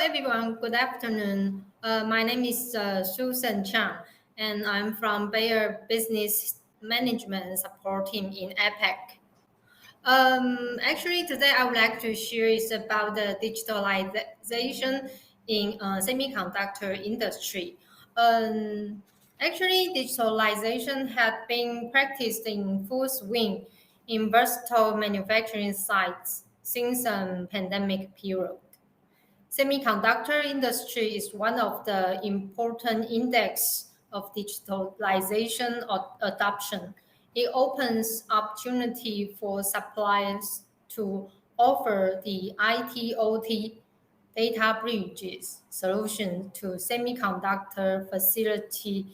everyone, good afternoon. My name is Susan Chang, and I'm from Beijer Business Management Support Team in APEC. Actually, today I would like to share is about the digitalization in semiconductor industry. Actually, digitalization has been practiced in full swing in versatile manufacturing sites since the pandemic period. Semiconductor industry is one of the important index of digitalization adoption. It opens opportunity for suppliers to offer the IT/OT data bridges solution to semiconductor facility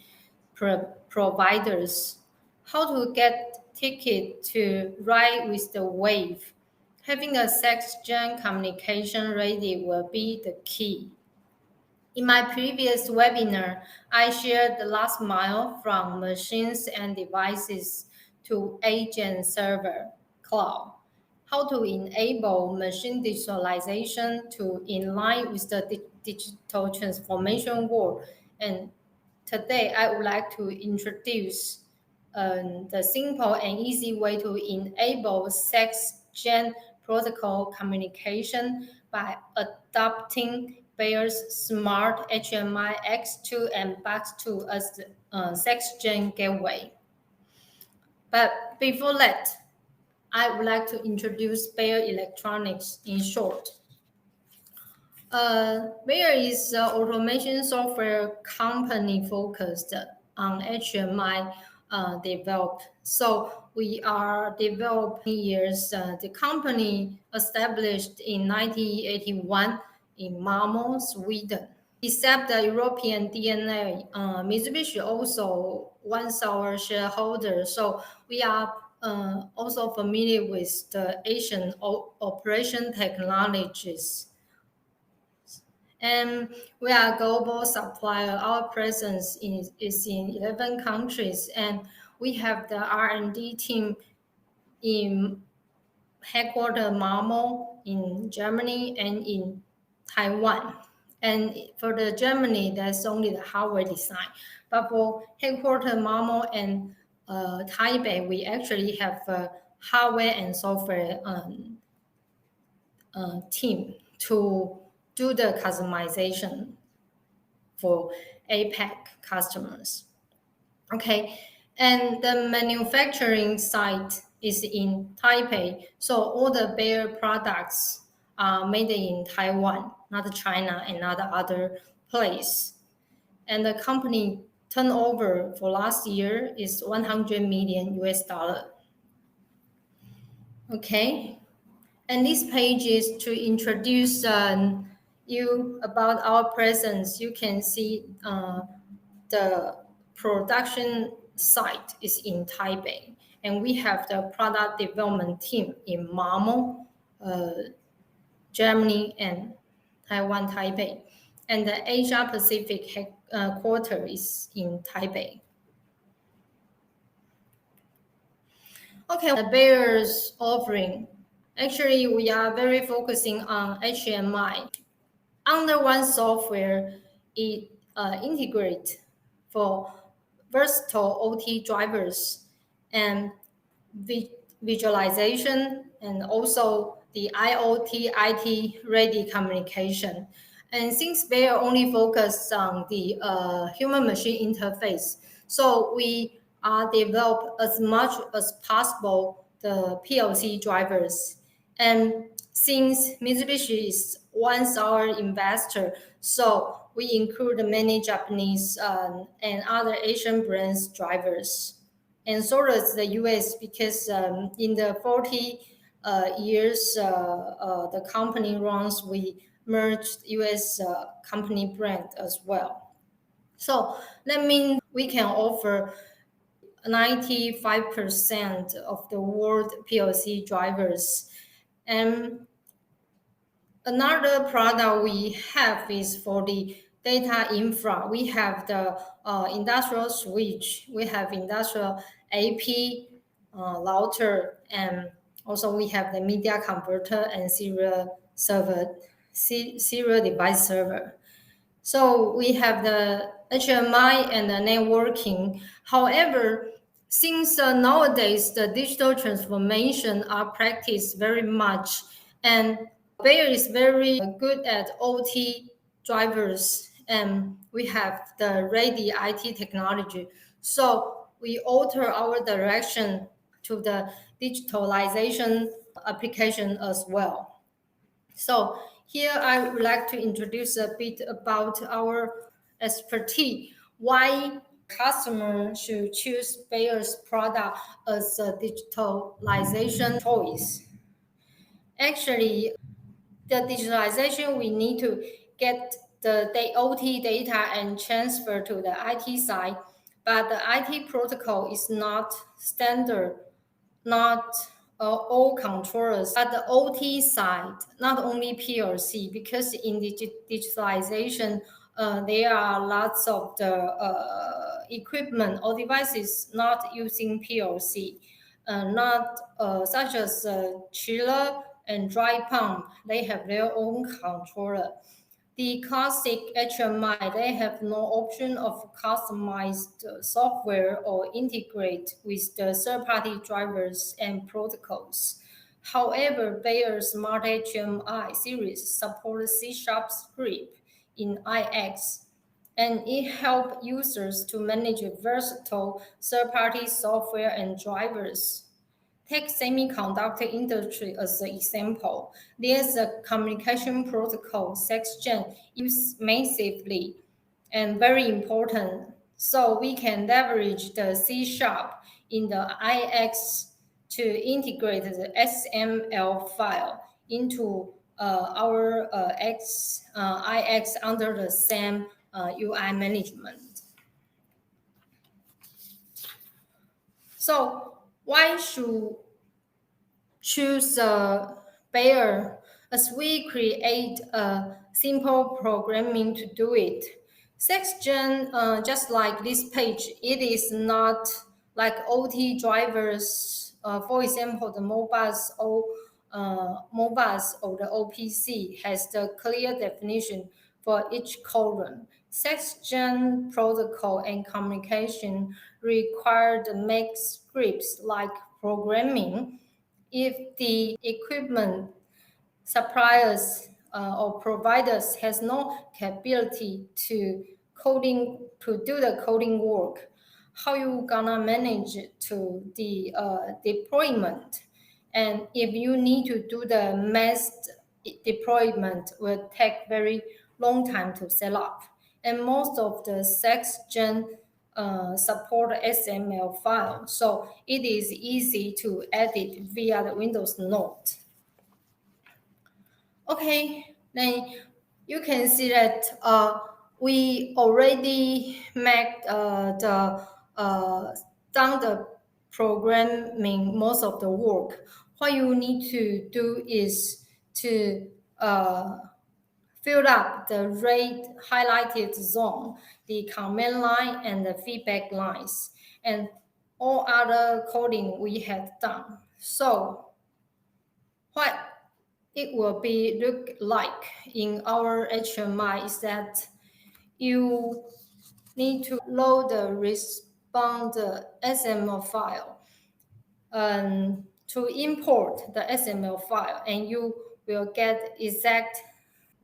providers. How to get ticket to ride with the wave. Having a SECSGEM communication ready will be the key. In my previous webinar, I shared the last mile from machines and devices to agent server cloud. How to enable machine digitalization to in line with the digital transformation world. And today I would like to introduce the simple and easy way to enable SECSGEM protocol communication by adopting Beijer's smart HMI X2 and BOX2 as the SECSGEM gateway. But before that, I would like to introduce Beijer Electronics in short. Beijer is an automation software company focused on HMI developed. So we are developing years. The company established in 1981 in Malmö, Sweden. Except the European DNA, Mitsubishi also once our shareholder. So we are also familiar with the Asian operation technologies. And we are a global supplier. Our presence is in 11 countries, and we have the R&D team in headquarters Malmö in Germany and in Taiwan. And for the Germany, that's only the hardware design. But for headquarters Malmö and Taipei, we actually have a hardware and software team to do the customization for APEC customers. Okay, and the manufacturing site is in Taipei, so all the Beijer products are made in Taiwan, not China and not other place. And the company turnover for last year is $100 million. Okay, and this page is to introduce you about our presence. You can see the production site is in Taipei, and we have the product development team in Malmö, Germany, and Taiwan, Taipei, and the Asia Pacific headquarter is in Taipei. Okay, the Beijer's offering. Actually, we are very focusing on HMI. Under one software, it integrates for versatile OT drivers and visualization, and also the IoT, IT ready communication. And since they are only focused on the human-machine interface, so we develop as much as possible the PLC drivers. And since Mitsubishi is once our investor, so we include many Japanese and other Asian brands drivers. And so does the US, because in the 40 years the company runs, we merged US company brand as well. So that means we can offer 95% of the world PLC drivers. And another product we have is for the data infra. We have the industrial switch, we have industrial AP, router, and also we have the media converter and serial server serial device server. So we have the HMI and the networking. However, since nowadays the digital transformation are practiced very much, and Beijer is very good at OT drivers, and we have the ready IT technology. So we alter our direction to the digitalization application as well. So here I would like to introduce a bit about our expertise, why customer should choose Bayer's product as a digitalization choice. Actually, the digitalization, we need to get the OT data and transfer to the IT side, but the IT protocol is not standard, not all controllers, but the OT side, not only PLC, because in digitalization, there are lots of the equipment or devices not using PLC, not such as chiller and dry pump. They have their own controller. The classic HMI, they have no option of customized software or integrate with the third-party drivers and protocols. However, Beijer's Smart HMI series supports C# script in IX, and it helps users to manage versatile third-party software and drivers. Take semiconductor industry as an example. There's a communication protocol, SECSGEM, used massively and very important. So we can leverage the C# in the IX to integrate the XML file into our IX under the same UI management. So why should choose Beijer, as we create a simple programming to do it? SECSGEM, just like this page, it is not like OT drivers. For example, the Modbus or the OPC has the clear definition for each column. SECSGEM protocol and communication require the make scripts like programming. If the equipment suppliers or providers has no capability to do the coding work, how you gonna manage to the deployment? And if you need to do the mass deployment, will take very long time to set up. And most of the SECSGEM support XML file, so it is easy to edit via the Windows Note. Okay, then you can see that we already make done the programming most of the work. What you need to do is to fill up the red highlighted zone, the command line and the feedback lines, and all other coding we have done. So what it will be look like in our HMI is that you need to load the respond XML file to import the XML file, and you will get exact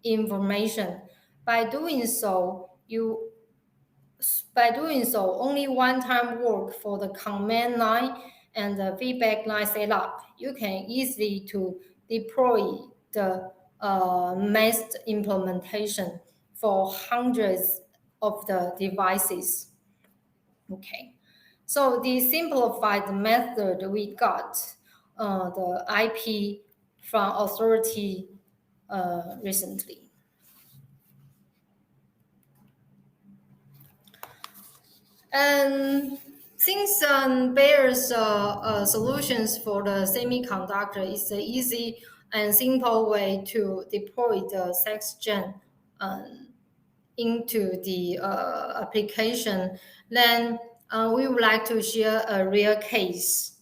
information. By doing so, only one-time work for the command line and the feedback line setup. You can easily to deploy the mass implementation for hundreds of the devices. Okay, so the simplified method we got the IP from authority recently. And since Beijer's solutions for the semiconductor is an easy and simple way to deploy the SECSGEM into the application, then we would like to share a real case.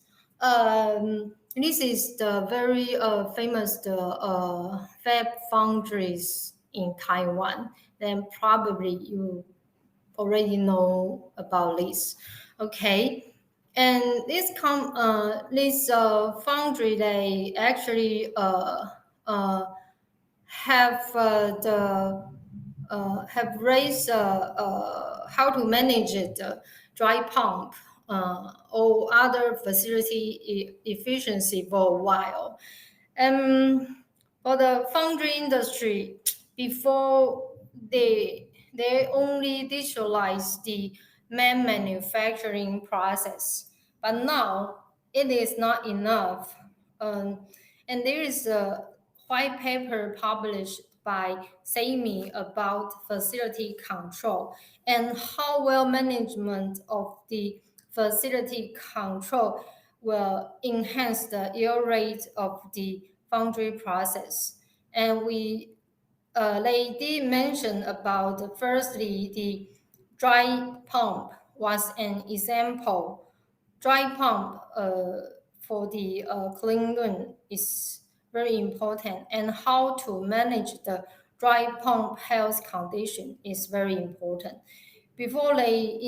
This is the very famous fab foundries in Taiwan. Then probably you already know about this. Okay, and this foundry, they actually have raised how to manage it, dry pump or other facility efficiency for a while. For the foundry industry, before they only digitalize the main manufacturing process, but now it is not enough. And there is a white paper published by SEMI about facility control and how well management of the facility control will enhance the yield rate of the foundry process. And they did mention about, firstly, the dry pump was an example. Dry pump for the clean room is very important, and how to manage the dry pump health condition is very important. Before they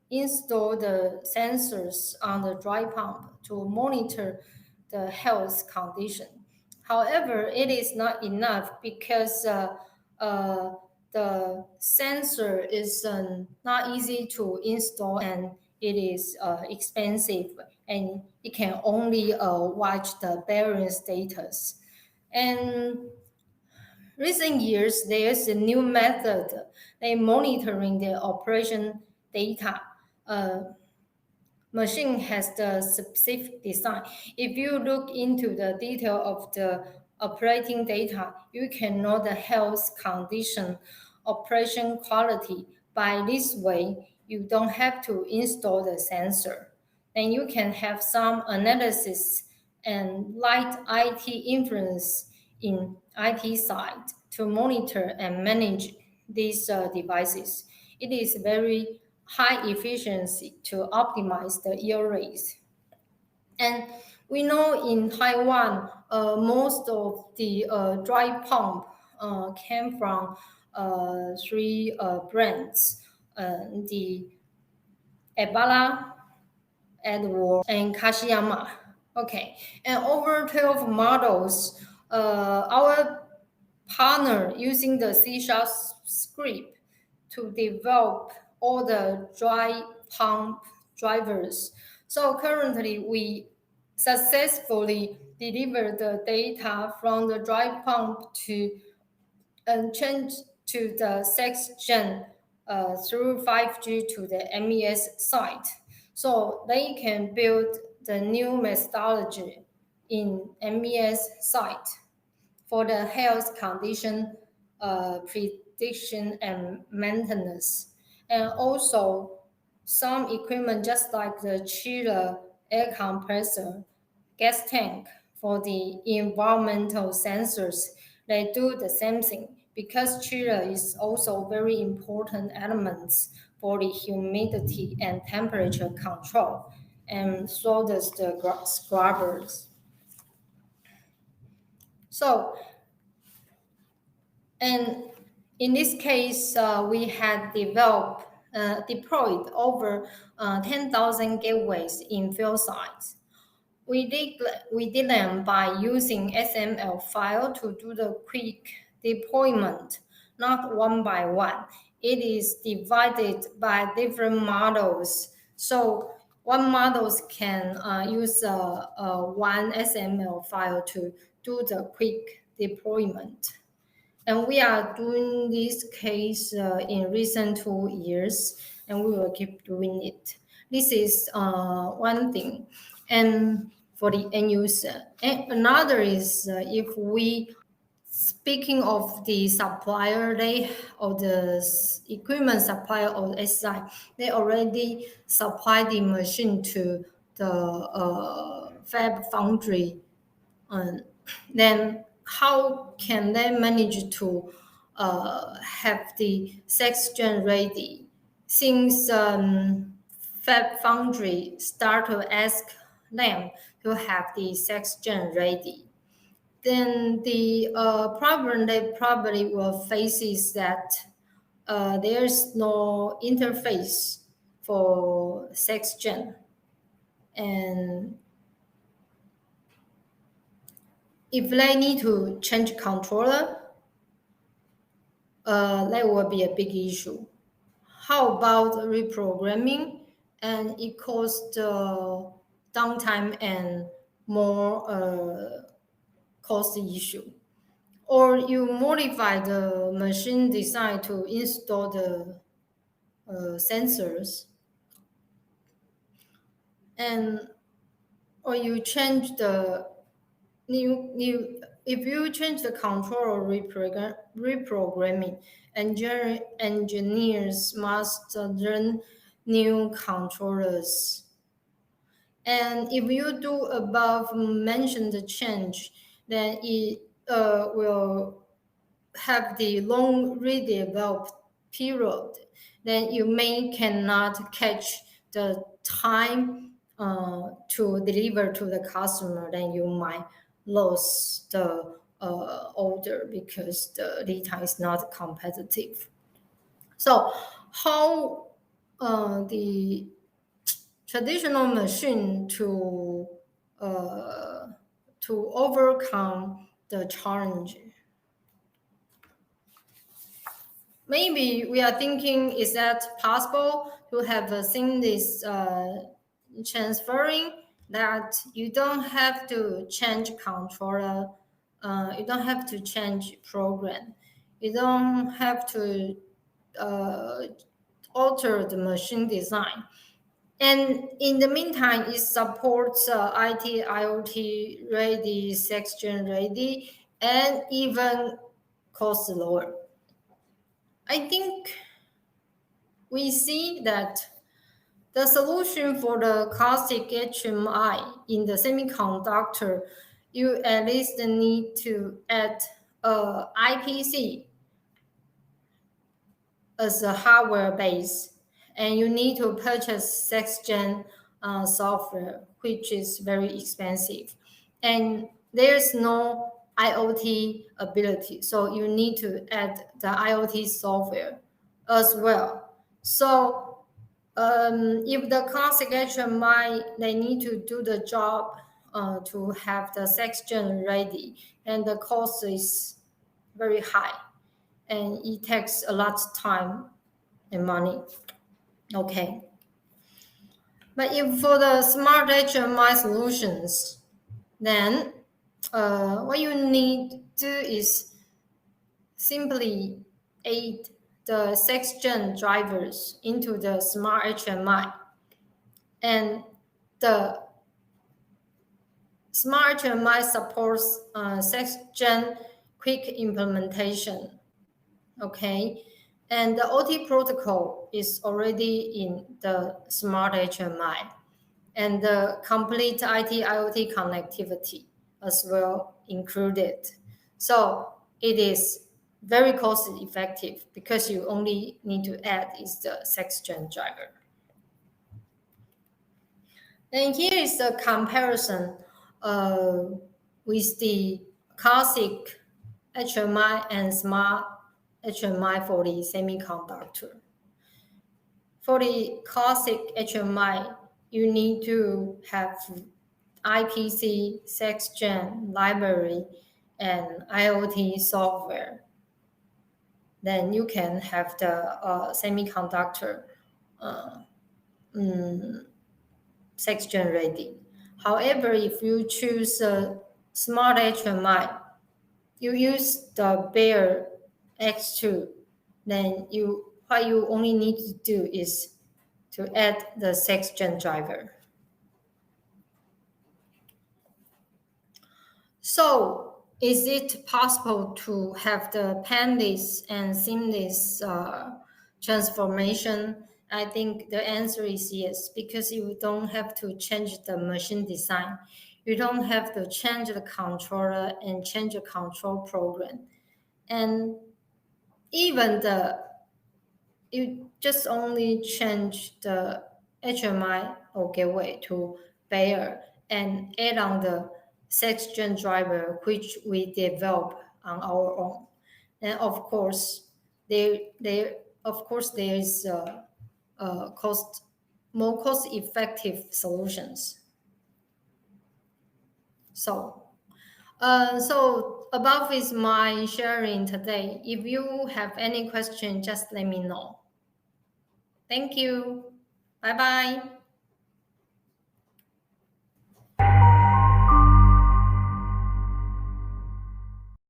install the sensors on the dry pump to monitor the health condition. However, it is not enough because the sensor is not easy to install, and it is expensive, and it can only watch the bearing status. And recent years, there's a new method. They monitoring the operation data. Machine has the specific design. If you look into the detail of the operating data, you can know the health condition, operation quality. By this way, you don't have to install the sensor. And you can have some analysis and light IT influence in IT side to monitor and manage these devices. It is very high efficiency to optimize the yield rates. And we know in Taiwan, most of the dry pump came from three brands, the Ebala, Edward, and Kashiyama. Okay, and over 12 models, our partner using the C# script to develop all the dry pump drivers. So currently, we successfully deliver the data from the dry pump to and change to the SECSGEM through 5G to the MES site. So they can build the new methodology in MES site for the health condition prediction and maintenance. And also some equipment just like the chiller, air compressor, gas tank for the environmental sensors, they do the same thing because chiller is also very important elements for the humidity and temperature control, and so does the scrubbers. So, and in this case, we had deployed over 10,000 gateways in field sites. We did them by using XML file to do the quick deployment, not one by one. It is divided by different models. So one models can use one XML file to do the quick deployment. And we are doing this case in recent 2 years, and we will keep doing it. This is one thing. And for the end user. And another is if we, speaking of the supplier, or the equipment supplier or SI, they already supply the machine to the fab foundry. Then how can they manage to have the SECSGEM ready? Since Fab Foundry start to ask them to have the SECSGEM ready, then the problem they probably will face is that there's no interface for SECSGEM. And if they need to change controller, that will be a big issue. How about reprogramming? And it costs downtime and more cost issue. Or you modify the machine design to install the sensors, and or you change the if you change the controller reprogramming, engineers must learn new controllers. And if you do above mentioned change, then it will have the long redevelop period. Then you cannot catch the time to deliver to the customer. Then you might lose the order because the lead time is not competitive. So how the traditional machine to overcome the challenge? Maybe we are thinking, is that possible to have a seamless transferring, that you don't have to change controller, you don't have to change program, you don't have to alter the machine design. And in the meantime, it supports IT, IoT ready, SECSGEM ready, and even cost lower. I think we see that the solution for the classic HMI in the semiconductor, you at least need to add IPC as a hardware base, and you need to purchase SECSGEM software, which is very expensive, and there's no IoT ability, so you need to add the IoT software as well. So if the classic HMI, they need to do the job to have the SECSGEM ready, and the cost is very high, and it takes a lot of time and money. Okay. But if for the smart HMI solutions, then what you need to do is simply add the SECSGEM drivers into the smart HMI. And the smart HMI supports SECSGEM quick implementation. Okay. And the OT protocol is already in the smart HMI, and the complete IT IoT connectivity as well included. So it is very cost effective because you only need to add is the SECSGEM driver. And here is the comparison with the classic HMI and smart HMI for the semiconductor. For the classic HMI, you need to have IPC, SECSGEM library, and IoT software. Then you can have the semiconductor SECSGEM ready. However, if you choose a smart HMI, you use the Beijer X2, then what you only need to do is to add the SECSGEM driver. So, is it possible to have the painless and seamless transformation? I think the answer is yes, because you don't have to change the machine design. You don't have to change the controller and change the control program. And even you just only change the HMI or gateway to Beijer and add on the SECSGEM driver, which we develop on our own. And of course, there is more cost-effective solutions. So above is my sharing today. If you have any question, just let me know. Thank you. Bye-bye.